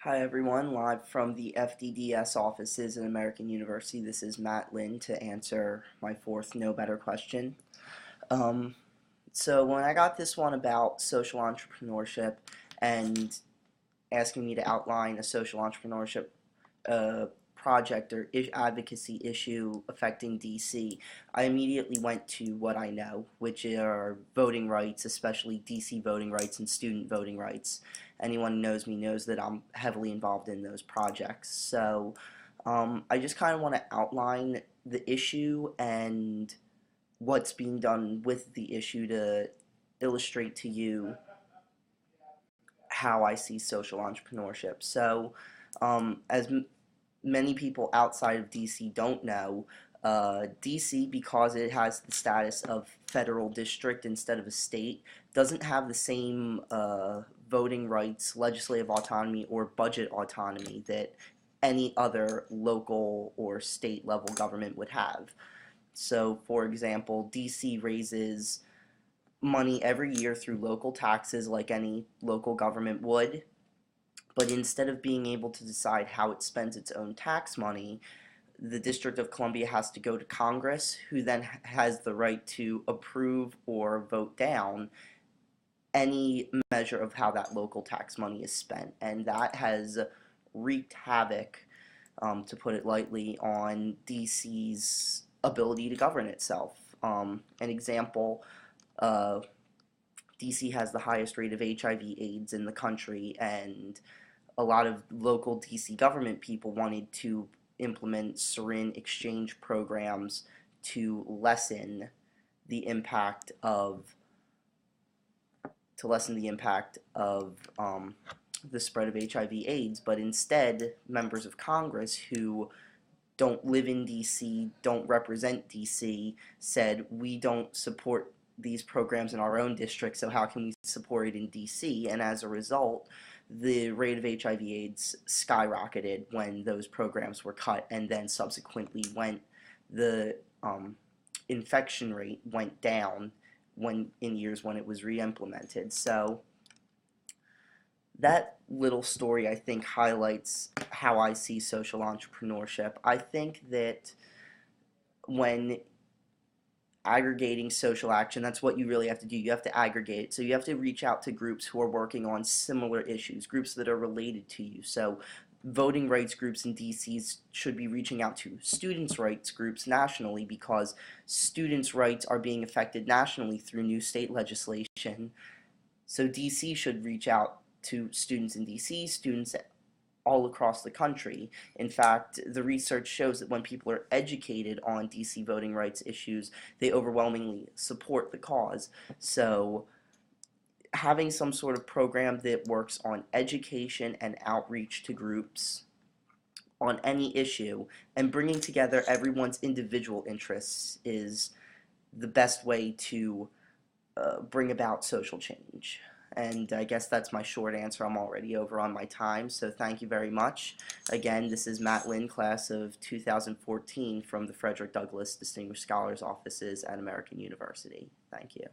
Hi everyone, live from the FDDS offices at American University. This is Lien to answer my fourth no better question. Um, so when I got this one about social entrepreneurship and asking me to outline a social entrepreneurship uh, project or advocacy issue affecting DC, I immediately went to what I know, which are voting rights, especially DC voting rights and student voting rights. Anyone who knows me knows that I'm heavily involved in those projects. So I just kind of want to outline the issue and what's being done with the issue to illustrate to you how I see social entrepreneurship. So, as many people outside of DC don't know, DC, because it has the status of federal district instead of a state, doesn't have the same voting rights, legislative autonomy, or budget autonomy that any other local or state level government would have. So, for example, DC raises money every year through local taxes like any local government would, but instead of being able to decide how it spends its own tax money, the District of Columbia has to go to Congress, who then has the right to approve or vote down any measure of how that local tax money is spent. And that has wreaked havoc, to put it lightly, on DC's ability to govern itself. An example, uh, DC has the highest rate of HIV/AIDS in the country, and a lot of local DC government people wanted to implement syringe exchange programs to lessen the impact of the spread of HIV/AIDS, but instead, members of Congress who don't live in DC, don't represent DC, said we don't support these programs in our own district, so how can we support it in DC? And as a result, the rate of HIV/AIDS skyrocketed when those programs were cut, and then subsequently when the infection rate went down in years when it was re-implemented. So that little story, I think, highlights how I see social entrepreneurship. I think that when aggregating social action, that's what you really have to do. You have to aggregate. So you have to reach out to groups who are working on similar issues, groups that are related to you. So voting rights groups in DC should be reaching out to students' rights groups nationally, because students' rights are being affected nationally through new state legislation. So DC should reach out to students in DC, students all across the country. In fact, the research shows that when people are educated on DC voting rights issues, they overwhelmingly support the cause. So having some sort of program that works on education and outreach to groups on any issue and bringing together everyone's individual interests is the best way to bring about social change. And I guess that's my short answer. I'm already over on my time, so thank you very much. Again, this is Lien, class of 2014 from the Frederick Douglass Distinguished Scholars Offices at American University. Thank you.